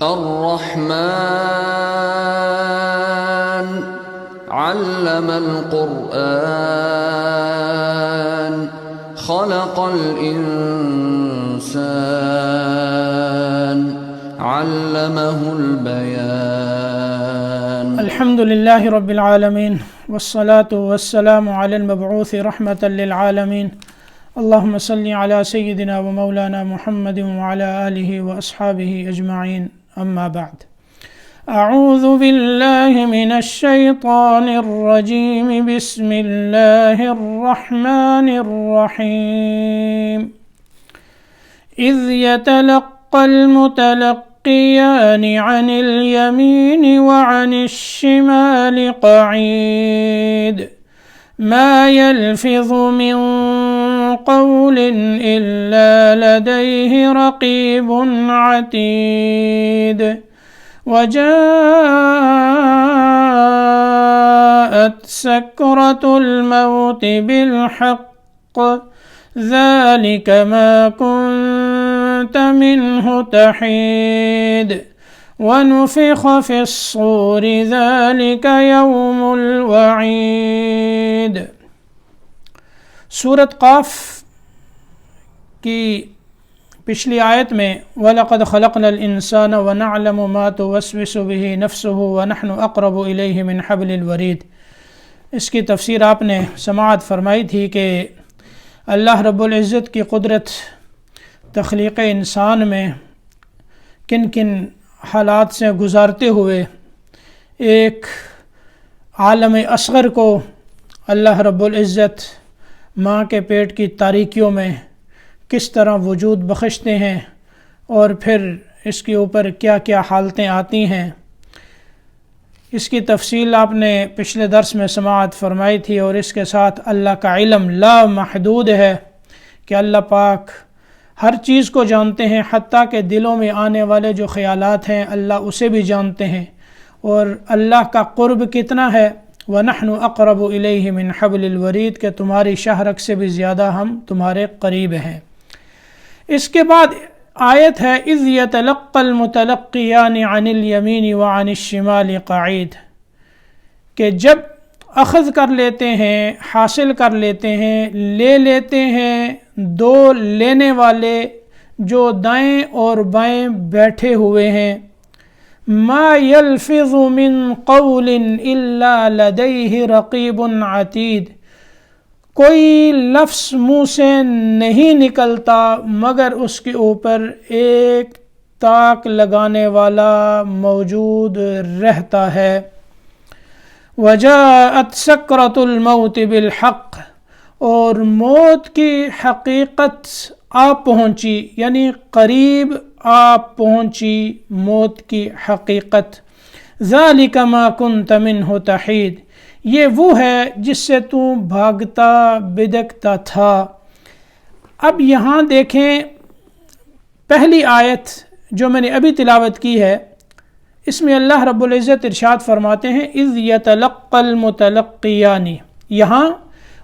الرحمن علم القرآن خلق الإنسان علمه البيان الحمد لله رب العالمين والصلاة والسلام على المبعوث رحمة للعالمين اللهم صل على سيدنا ومولانا محمد وعلى آله وأصحابه أجمعين أما بعد أعوذ بالله من الشيطان الرجيم بسم الله الرحمن الرحيم إذ يتلقى المتلقيان عن اليمين وعن الشمال قعيد ما يلفظ من قول إلا لديه رقيب عتيد وجاءت سكرة الموت بالحق ذلك ما كنت منه تحيد ونفخ في الصور ذلك يوم الوعید۔ سورۃ قاف کی پچھلی آیت میں وَلَقَدْ خَلَقْنَا الْإِنسَانَ وَنَعْلَمُ مَا تُوَسْوِسُ بِهِ نَفْسُهُ وَنَحْنُ أَقْرَبُ إِلَيْهِ مِنْ حَبْلِ الْوَرِيدِ۔ اس کی تفسیر آپ نے سماعت فرمائی تھی کہ اللہ رب العزت کی قدرت تخلیق انسان میں کن کن حالات سے گزارتے ہوئے ایک عالم اصغر کو اللہ رب العزت ماں کے پیٹ کی تاریکیوں میں کس طرح وجود بخشتے ہیں اور پھر اس کے اوپر کیا کیا حالتیں آتی ہیں، اس کی تفصیل آپ نے پچھلے درس میں سماعت فرمائی تھی۔ اور اس کے ساتھ اللہ کا علم لا محدود ہے کہ اللہ پاک ہر چیز کو جانتے ہیں، حتیٰ کہ دلوں میں آنے والے جو خیالات ہیں اللہ اسے بھی جانتے ہیں۔ اور اللہ کا قرب کتنا ہے، وَنَحْنُ أَقْرَبُ إِلَيْهِ مِنْ حَبْلِ الْوَرِيدِ، کہ تمہاری شاہ رگ سے بھی زیادہ ہم تمہارے قریب ہیں۔ اس کے بعد آیت ہے اِذْ يَتَلَقَّى الْمُتَلَقِّيَانِ عَنِ الْيَمِينِ وَعَنِ الشِّمَالِ قَعِيدٌ، کہ جب اخذ کر لیتے ہیں، حاصل کر لیتے ہیں، لے لیتے ہیں دو لینے والے جو دائیں اور بائیں بیٹھے ہوئے ہیں، ما يلفظ من قول الا لديه رقیب عتید، کوئی لفظ منہ سے نہیں نکلتا مگر اس کے اوپر ایک تاک لگانے والا موجود رہتا ہے۔ وجاءت سکرۃ الموت بالحق، اور موت کی حقیقت آ پہنچی، یعنی قریب آ پہنچی موت کی حقیقت۔ ذالک ما کنت منہ تحید، یہ وہ ہے جس سے تو بھاگتا بدکتا تھا۔ اب یہاں دیکھیں پہلی آیت جو میں نے ابھی تلاوت کی ہے، اس میں اللہ رب العزت ارشاد فرماتے ہیں اِذْ يَتَلَقَّى الْمُتَلَقِّيَانِ، یہاں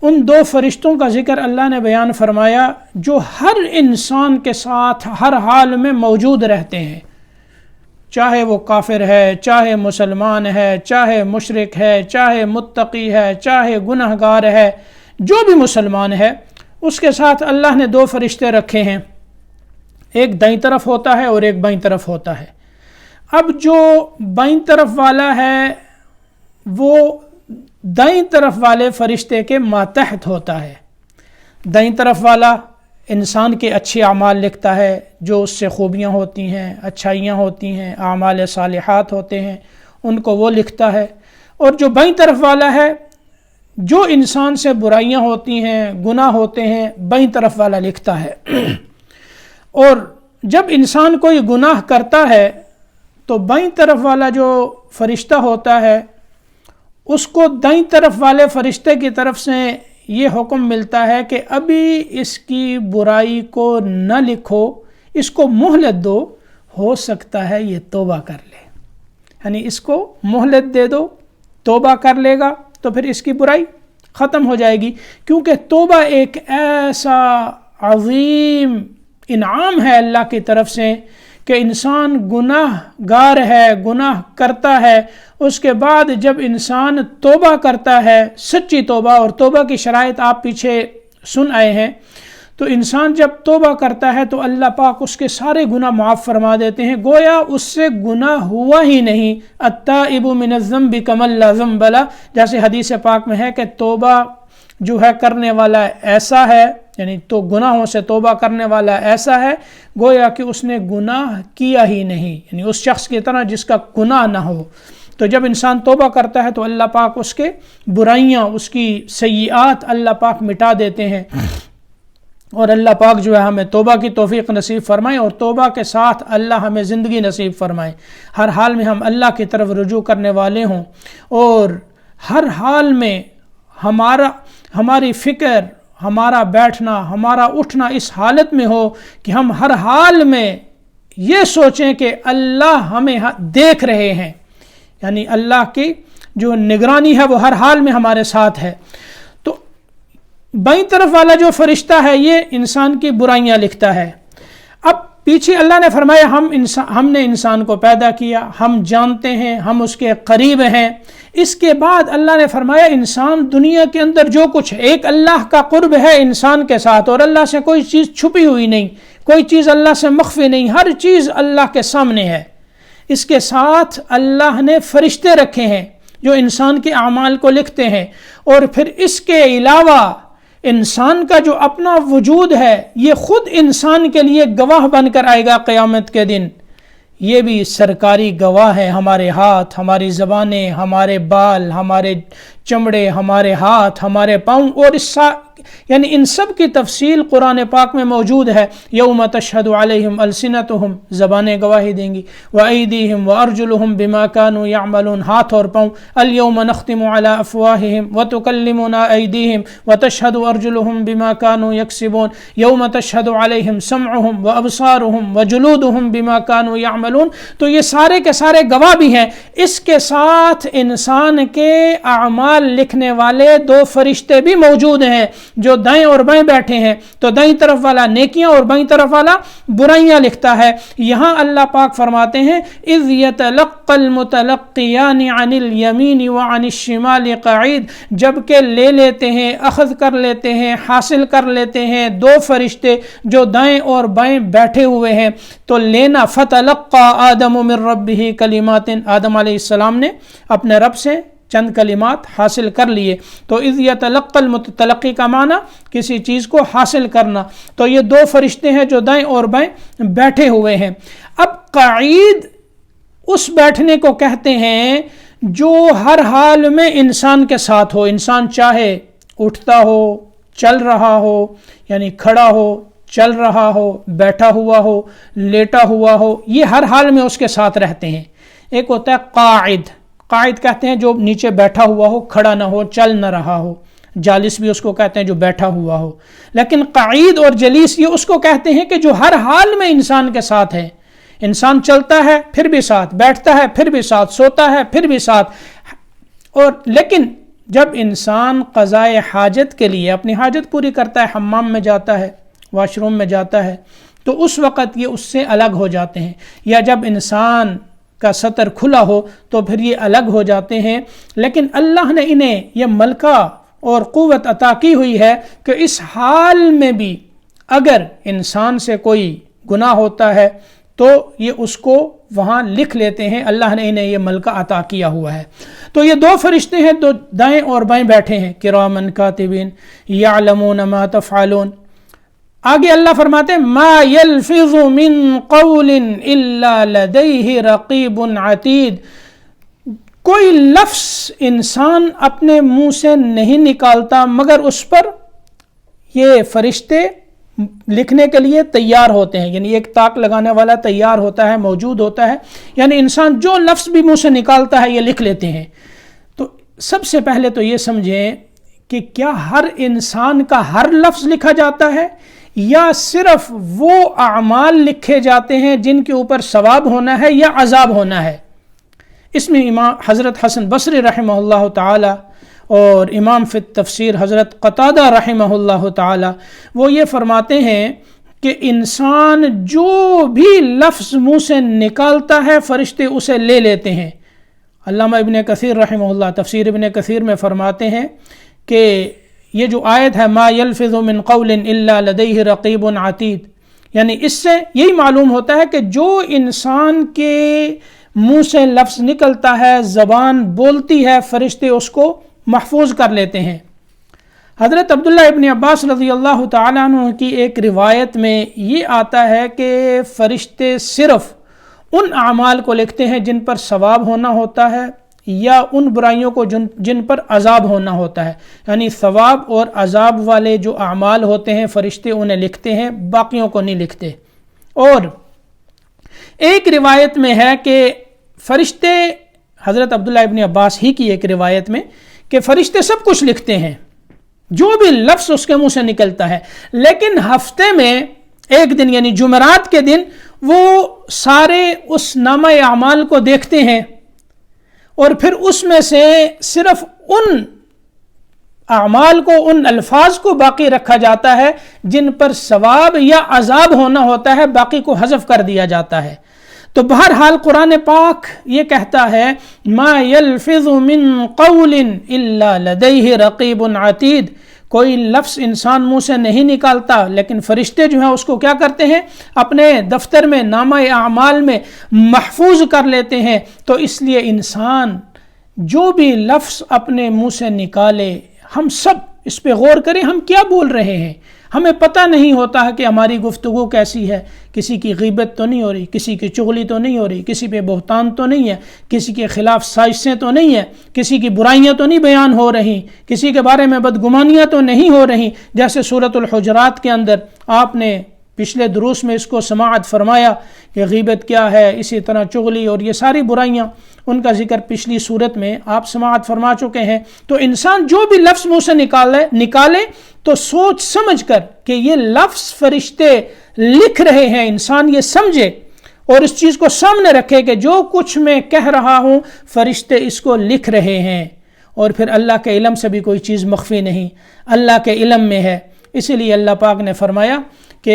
ان دو فرشتوں کا ذکر اللہ نے بیان فرمایا جو ہر انسان کے ساتھ ہر حال میں موجود رہتے ہیں، چاہے وہ کافر ہے، چاہے مسلمان ہے، چاہے مشرک ہے، چاہے متقی ہے، چاہے گناہ گار ہے، جو بھی مسلمان ہے اس کے ساتھ اللہ نے دو فرشتے رکھے ہیں، ایک دائیں طرف ہوتا ہے اور ایک بائیں طرف ہوتا ہے۔ اب جو بائیں طرف والا ہے وہ دائیں طرف والے فرشتے کے ماتحت ہوتا ہے۔ دائیں طرف والا انسان کے اچھے اعمال لکھتا ہے، جو اس سے خوبیاں ہوتی ہیں، اچھائیاں ہوتی ہیں، اعمال صالحات ہوتے ہیں، ان کو وہ لکھتا ہے۔ اور جو بائیں طرف والا ہے، جو انسان سے برائیاں ہوتی ہیں، گناہ ہوتے ہیں، بائیں طرف والا لکھتا ہے۔ اور جب انسان کوئی گناہ کرتا ہے تو بائیں طرف والا جو فرشتہ ہوتا ہے اس کو دائیں طرف والے فرشتے کی طرف سے یہ حکم ملتا ہے کہ ابھی اس کی برائی کو نہ لکھو، اس کو مہلت دو، ہو سکتا ہے یہ توبہ کر لے، یعنی اس کو مہلت دے دو، توبہ کر لے گا تو پھر اس کی برائی ختم ہو جائے گی، کیونکہ توبہ ایک ایسا عظیم انعام ہے اللہ کی طرف سے کہ انسان گناہ گار ہے، گناہ کرتا ہے، اس کے بعد جب انسان توبہ کرتا ہے، سچی توبہ، اور توبہ کی شرائط آپ پیچھے سن آئے ہیں، تو انسان جب توبہ کرتا ہے تو اللہ پاک اس کے سارے گناہ معاف فرما دیتے ہیں، گویا اس سے گناہ ہوا ہی نہیں۔ التائب من الذنب کمن لا ذنب لہ، جیسے حدیث پاک میں ہے کہ توبہ جو ہے کرنے والا ایسا ہے، یعنی تو گناہوں سے توبہ کرنے والا ایسا ہے گویا کہ اس نے گناہ کیا ہی نہیں، یعنی اس شخص کی طرح جس کا گناہ نہ ہو۔ تو جب انسان توبہ کرتا ہے تو اللہ پاک اس کے برائیاں، اس کی سیئات اللہ پاک مٹا دیتے ہیں، اور اللہ پاک جو ہے ہمیں توبہ کی توفیق نصیب فرمائے، اور توبہ کے ساتھ اللہ ہمیں زندگی نصیب فرمائے، ہر حال میں ہم اللہ کی طرف رجوع کرنے والے ہوں، اور ہر حال میں ہماری فکر، ہمارا بیٹھنا، ہمارا اٹھنا اس حالت میں ہو کہ ہم ہر حال میں یہ سوچیں کہ اللہ ہمیں دیکھ رہے ہیں، یعنی اللہ کی جو نگرانی ہے وہ ہر حال میں ہمارے ساتھ ہے۔ تو بائیں طرف والا جو فرشتہ ہے یہ انسان کی برائیاں لکھتا ہے۔ اب پیچھے اللہ نے فرمایا ہم نے انسان کو پیدا کیا، ہم جانتے ہیں، ہم اس کے قریب ہیں۔ اس کے بعد اللہ نے فرمایا انسان دنیا کے اندر جو کچھ ایک اللہ کا قرب ہے انسان کے ساتھ، اور اللہ سے کوئی چیز چھپی ہوئی نہیں، کوئی چیز اللہ سے مخفی نہیں، ہر چیز اللہ کے سامنے ہے۔ اس کے ساتھ اللہ نے فرشتے رکھے ہیں جو انسان کے اعمال کو لکھتے ہیں، اور پھر اس کے علاوہ انسان کا جو اپنا وجود ہے یہ خود انسان کے لیے گواہ بن کر آئے گا قیامت کے دن۔ یہ بھی سرکاری گواہ ہے، ہمارے ہاتھ، ہماری زبانیں، ہمارے بال، ہمارے چمڑے، ہمارے ہاتھ، ہمارے پاؤں، اور یعنی ان سب کی تفصیل قرآن پاک میں موجود ہے۔ یوم تشہد علیہم السنتہم، زبانیں گواہی دیں گی، وایدیہم وارجلہم بما کانوا یعملون، ہاتھ اور پاؤں۔ الیوم نختم علی افواہہم وتکلمنا ایدیہم وتشہد ارجلہم بما کانوا یکسبون، یوم تشہد علیہم سمعہم وابصارہم وجلودہم بما کانوا یعملون۔ تو یہ سارے کے سارے گواہ بھی ہیں۔ اس کے ساتھ انسان کے اعمال لکھنے والے دو فرشتے بھی موجود ہیں جو دائیں اور بائیں بیٹھے ہیں، تو دائیں طرف والا نیکیاں اور بائیں طرف والا برائیاں لکھتا ہے۔ یہاں اللہ پاک فرماتے ہیں اذ یتلقى المتلقیان عن الیمین وعن الشمال قعید، جبکہ لے لیتے ہیں، اخذ کر لیتے ہیں، حاصل کر لیتے ہیں دو فرشتے جو دائیں اور بائیں بیٹھے ہوئے ہیں۔ تو لینا، فتلقى آدم من ربہ کلمات، آدم علیہ السلام نے اپنے رب سے چند کلمات حاصل کر لیے۔ تو اذ یتلقى المتلقی کا معنی کسی چیز کو حاصل کرنا۔ تو یہ دو فرشتے ہیں جو دائیں اور بائیں بیٹھے ہوئے ہیں۔ اب قعید اس بیٹھنے کو کہتے ہیں جو ہر حال میں انسان کے ساتھ ہو، انسان چاہے اٹھتا ہو، چل رہا ہو، یعنی کھڑا ہو، چل رہا ہو، بیٹھا ہوا ہو، لیٹا ہوا ہو، یہ ہر حال میں اس کے ساتھ رہتے ہیں۔ ایک ہوتا ہے قاعد، قائد کہتے ہیں جو نیچے بیٹھا ہوا ہو، کھڑا نہ ہو، چل نہ رہا ہو۔ جالس بھی اس کو کہتے ہیں جو بیٹھا ہوا ہو۔ لیکن قعید اور جلیس یہ اس کو کہتے ہیں کہ جو ہر حال میں انسان کے ساتھ ہے، انسان چلتا ہے پھر بھی ساتھ، بیٹھتا ہے پھر بھی ساتھ، سوتا ہے پھر بھی ساتھ۔ اور لیکن جب انسان قضائے حاجت کے لیے اپنی حاجت پوری کرتا ہے، حمام میں جاتا ہے، واش روم میں جاتا ہے، تو اس وقت یہ اس سے الگ ہو جاتے ہیں، یا جب انسان کا سطر کھلا ہو تو پھر یہ الگ ہو جاتے ہیں۔ لیکن اللہ نے انہیں یہ ملکہ اور قوت عطا کی ہوئی ہے کہ اس حال میں بھی اگر انسان سے کوئی گناہ ہوتا ہے تو یہ اس کو وہاں لکھ لیتے ہیں۔ اللہ نے انہیں یہ ملکہ عطا کیا ہوا ہے۔ تو یہ دو فرشتے ہیں جو دائیں اور بائیں بیٹھے ہیں، کرامن کاتبین یعلمون ما تفعلون۔ آگے اللہ فرماتے ہیں ما یلفظ من قول الا لدیہ رقیب عتید، کوئی لفظ انسان اپنے منہ سے نہیں نکالتا مگر اس پر یہ فرشتے لکھنے کے لیے تیار ہوتے ہیں، یعنی ایک طاق لگانے والا تیار ہوتا ہے، موجود ہوتا ہے، یعنی انسان جو لفظ بھی منہ سے نکالتا ہے یہ لکھ لیتے ہیں۔ تو سب سے پہلے تو یہ سمجھیں کہ کیا ہر انسان کا ہر لفظ لکھا جاتا ہے، یا صرف وہ اعمال لکھے جاتے ہیں جن کے اوپر ثواب ہونا ہے یا عذاب ہونا ہے؟ اس میں امام حضرت حسن بصری رحمہ اللہ تعالی اور امام فی التفسیر حضرت قتادہ رحمہ اللہ تعالی وہ یہ فرماتے ہیں کہ انسان جو بھی لفظ منہ سے نکالتا ہے فرشتے اسے لے لیتے ہیں۔ علامہ ابن کثیر رحمہ اللہ تفسیر ابن کثیر میں فرماتے ہیں کہ یہ جو آیت ہے ما یلفظ من قول الا لدیہ رقیب عتید، یعنی اس سے یہی معلوم ہوتا ہے کہ جو انسان کے منہ سے لفظ نکلتا ہے، زبان بولتی ہے، فرشتے اس کو محفوظ کر لیتے ہیں۔ حضرت عبداللہ ابن عباس رضی اللہ تعالیٰ عنہ کی ایک روایت میں یہ آتا ہے کہ فرشتے صرف ان اعمال کو لکھتے ہیں جن پر ثواب ہونا ہوتا ہے یا ان برائیوں کو جن پر عذاب ہونا ہوتا ہے، یعنی ثواب اور عذاب والے جو اعمال ہوتے ہیں فرشتے انہیں لکھتے ہیں، باقیوں کو نہیں لکھتے۔ اور ایک روایت میں ہے کہ فرشتے، حضرت عبداللہ ابن عباس ہی کی ایک روایت میں، کہ فرشتے سب کچھ لکھتے ہیں جو بھی لفظ اس کے منہ سے نکلتا ہے، لیکن ہفتے میں ایک دن یعنی جمعرات کے دن وہ سارے اس نامہ اعمال کو دیکھتے ہیں اور پھر اس میں سے صرف ان اعمال کو، ان الفاظ کو باقی رکھا جاتا ہے جن پر ثواب یا عذاب ہونا ہوتا ہے، باقی کو حذف کر دیا جاتا ہے۔ تو بہرحال قرآن پاک یہ کہتا ہے ما یلفظ من قول الا لدیہ رقیب عتید، کوئی لفظ انسان منہ سے نہیں نکالتا لیکن فرشتے جو ہیں اس کو کیا کرتے ہیں، اپنے دفتر میں، نامہ اعمال میں محفوظ کر لیتے ہیں۔ تو اس لیے انسان جو بھی لفظ اپنے منہ سے نکالے، ہم سب اس پہ غور کریں، ہم کیا بول رہے ہیں۔ ہمیں پتہ نہیں ہوتا ہے کہ ہماری گفتگو کیسی ہے، کسی کی غیبت تو نہیں ہو رہی، کسی کی چغلی تو نہیں ہو رہی، کسی پہ بہتان تو نہیں ہے، کسی کے خلاف سازشیں تو نہیں ہیں، کسی کی برائیاں تو نہیں بیان ہو رہی، کسی کے بارے میں بدگمانیاں تو نہیں ہو رہی۔ جیسے سورۃ الحجرات کے اندر آپ نے پچھلے دروس میں اس کو سماعت فرمایا کہ غیبت کیا ہے، اسی طرح چغلی اور یہ ساری برائیاں، ان کا ذکر پچھلی صورت میں آپ سماعت فرما چکے ہیں۔ تو انسان جو بھی لفظ منہ سے نکالے تو سوچ سمجھ کر کہ یہ لفظ فرشتے لکھ رہے ہیں، انسان یہ سمجھے اور اس چیز کو سامنے رکھے کہ جو کچھ میں کہہ رہا ہوں فرشتے اس کو لکھ رہے ہیں، اور پھر اللہ کے علم سے بھی کوئی چیز مخفی نہیں، اللہ کے علم میں ہے۔ اسی لیے اللہ پاک نے فرمایا کہ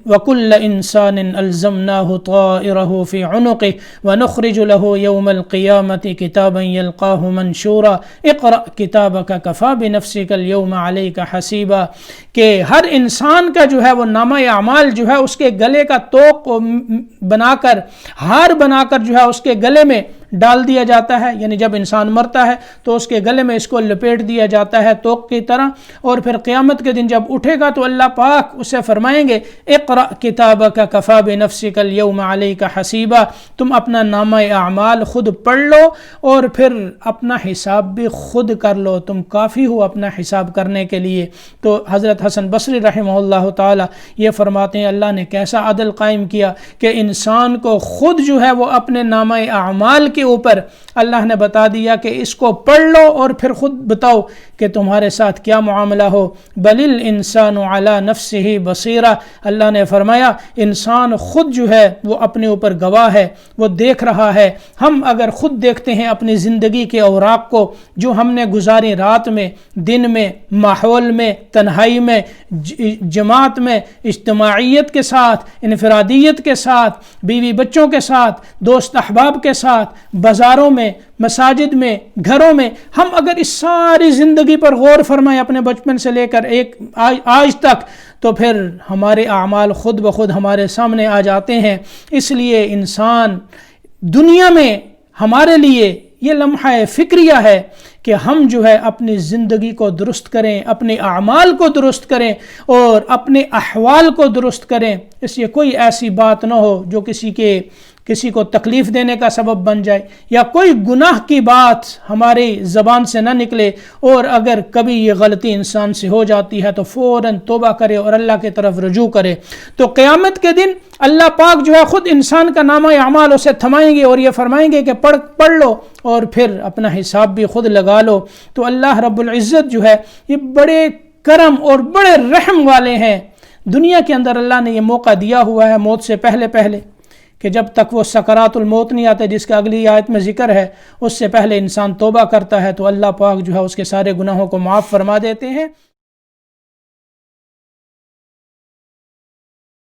وَكُلَّ إِنسَانٍ أَلْزَمْنَاهُ طَائِرَهُ فِي عُنُقِهِ وَنُخْرِجُ لَهُ يَوْمَ الْقِيَامَةِ كِتَابًا يَلْقَاهُ مَنْشُورًا اقْرَأْ كِتَابَكَ كَفَى بِنَفْسِكَ الْيَوْمَ عَلَيْكَ حَسِيبًا، کہ ہر انسان کا جو ہے وہ نامہ اعمال جو ہے اس کے گلے کا توق بنا کر، ہار بنا کر جو ہے اس کے گلے میں ڈال دیا جاتا ہے، یعنی جب انسان مرتا ہے تو اس کے گلے میں اس کو لپیٹ دیا جاتا ہے توق کی طرح، اور پھر قیامت کے دن جب اٹھے گا تو اللہ پاک اسے فرمائیں گے اقرأ کتابک کفی بنفسک اليوم علیک حسیبا، تم اپنا نامہ اعمال خود پڑھ لو اور پھر اپنا حساب بھی خود کر لو، تم کافی ہو اپنا حساب کرنے کے لیے۔ تو حضرت حسن بصری رحمہ اللہ تعالی یہ فرماتے ہیں اللہ نے کیسا عدل قائم کیا کہ انسان کو خود جو ہے وہ اپنے نامہ اعمال کے اوپر اللہ نے بتا دیا کہ اس کو پڑھ لو اور پھر خود بتاؤ کہ تمہارے ساتھ کیا معاملہ ہو۔ بل الانسان علی نفسہ بصیرہ، اللہ نے فرمایا انسان خود جو ہے وہ اپنے اوپر گواہ ہے، وہ دیکھ رہا ہے۔ ہم اگر خود دیکھتے ہیں اپنی زندگی کے اوراق کو جو ہم نے گزاری، رات میں، دن میں، ماحول میں، تنہائی میں، جماعت میں، اجتماعیت کے ساتھ، انفرادیت کے ساتھ، بیوی بچوں کے ساتھ، دوست احباب کے ساتھ، بازاروں میں، مساجد میں، گھروں میں، ہم اگر اس ساری زندگی پر غور فرمائیں اپنے بچپن سے لے کر آج تک، تو پھر ہمارے اعمال خود بخود ہمارے سامنے آ جاتے ہیں۔ اس لیے انسان دنیا میں ہمارے لیے یہ لمحہ فکریہ ہے کہ ہم جو ہے اپنی زندگی کو درست کریں، اپنے اعمال کو درست کریں اور اپنے احوال کو درست کریں۔ اس لیے کوئی ایسی بات نہ ہو جو کسی کو تکلیف دینے کا سبب بن جائے، یا کوئی گناہ کی بات ہماری زبان سے نہ نکلے، اور اگر کبھی یہ غلطی انسان سے ہو جاتی ہے تو فوراً توبہ کرے اور اللہ کی طرف رجوع کرے۔ تو قیامت کے دن اللہ پاک جو ہے خود انسان کا نامہ اعمال اسے تھمائیں گے اور یہ فرمائیں گے کہ پڑھ لو اور پھر اپنا حساب بھی خود لگا لو۔ تو اللہ رب العزت جو ہے یہ بڑے کرم اور بڑے رحم والے ہیں۔ دنیا کے اندر اللہ نے یہ موقع دیا ہوا ہے موت سے پہلے کہ جب تک وہ سکرات الموت نہیں آتے، جس کا اگلی آیت میں ذکر ہے، اس سے پہلے انسان توبہ کرتا ہے تو اللہ پاک جو ہے اس کے سارے گناہوں کو معاف فرما دیتے ہیں۔